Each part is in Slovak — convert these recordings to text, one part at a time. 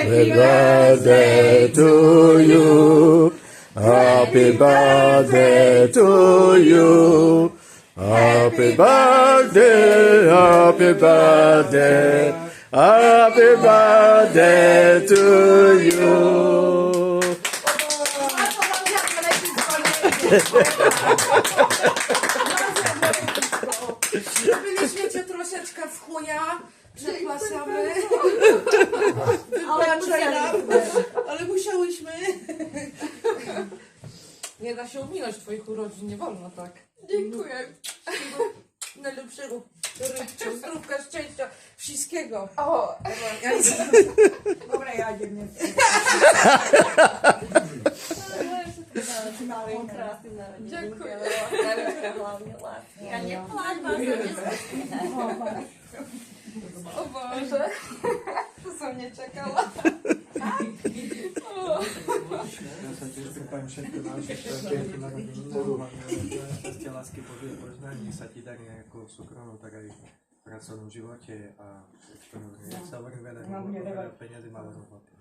Happy birthday to you. Happy birthday to you. Happy birthday, happy birthday, happy birthday to you. Byliśmy cię troszeczkę w chuja, przepraszamy. Ale musiałyśmy. Nie da się ominąć twoich urodzin, nie wolno tak. Dziękuję. Najlepszego rybcia, zdrówka, szczęścia, wszystkiego. O, Dobra, ja nie dziękuję. Ja nie płacę. O Boże, to co mnie czekała. Powiem všetko naše šťastie lásky Božie požehnanie sa ti darí ako v súkromnom, tak aj v pracovnom živote a v tom sa hovorí veľa peniazy, málo roboty.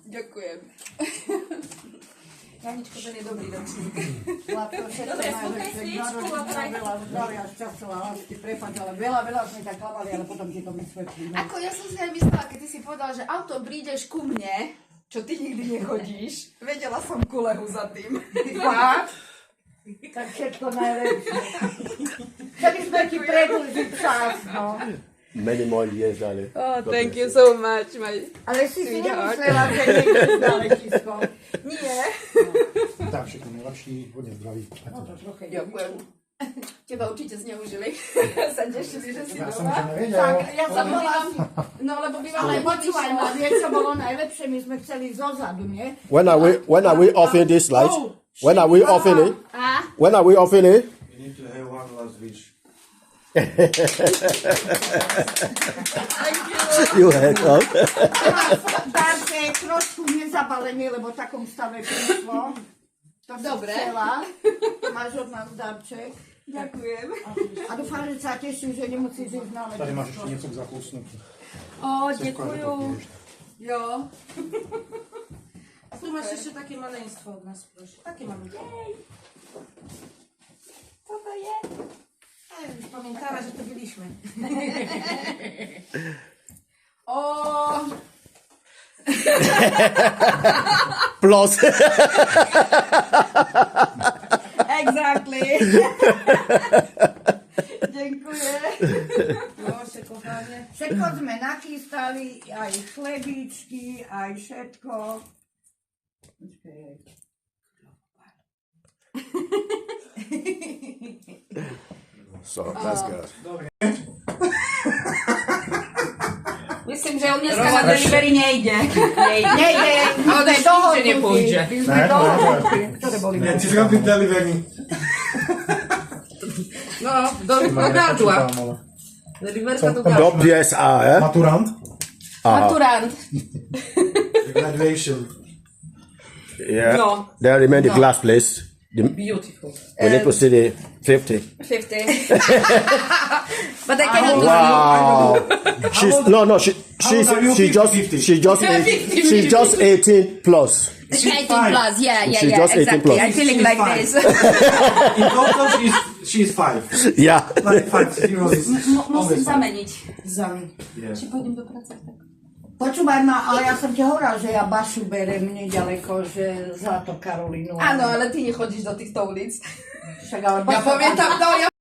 Ďakujem. Janičko, ten je dobrý ročník. Vládko, všetko najlepšie, veľa zdravia, šťastia, lásky, prepáč, ale veľa sme tak klamali, ale potom ti to vysvetlíme. Ako ja som si aj myslela, keď ty si povedala, že auto prídeš ku mne, čo ty nikdy nechodíš. Vedela som kulehu za tým. Fakt? Tak všetko najlepšie. Chceli sme ti predĺžiť čas, no. Many more years, darling. Oh, thank you so much, my... Ale si nemyslela, že nejdeš na letisko. Nie. Tak, všetko najlepší, hodne zdraví. No to trochu Ďakujem. Teba určite zneužili. Sa tešili, že si Ja som doma. to nevedel. Tak, ja som bola... No, lebo bývam Ale aj počúvaj ma, vieš, čo bolo najlepšie? My sme chceli zozadu, nie? When are we offing this light? When are we offing it? A? When are we offing it? You need to have one last wish. You had up. Dárce je trošku nezabalený, lebo v takom stave prišlo. To som Dobre. chcela. Máš od nás darček. Ďakujem. A dúfam, že sa teším, že nemusíš ísť na Tady máš letisko. ešte niečo k zakusnutí. O, ďakujú. Jo. A tu masz jeszcze takie maleństwo od nas, proszę. Takie mamy. Co to je? Już pamiętała, że to byliśmy. O, Plus. exactly. Dziękuję. Proszę, kochanie. Všetko sme nachystali, aj chlebíčky, aj všetko. Počkaj. So that's good. Myslím, že on dneska na delivery nejde. Nejde, my sme dohodnutí. nepôjde. My sme dohodnutí. Ktoré boli Nie, ty zrobił delivery. No, do gardła. ale... Deliverka do Do gardła. PSA, eh? Maturant. Maturant. Graduation. Yeah. No. There remain the glass place. Beautiful. We need to see the 50. 50. But I cannot do Wow. She's just 18 plus. 18 plus, yeah, She's just 18 exactly. plus. I'm feeling like this. In total she's 5. Yeah. Like 5 zeros is Musím zameniť. Yeah. Či pôjdem do práce? Tak. Počúvaj ma, ale ja som ti hovorila, že ja Bašu berem nedaleko, že za to Karolínu. Áno, ale ty nechodíš do týchto ulic. Však ale Ja pamiętam, no ja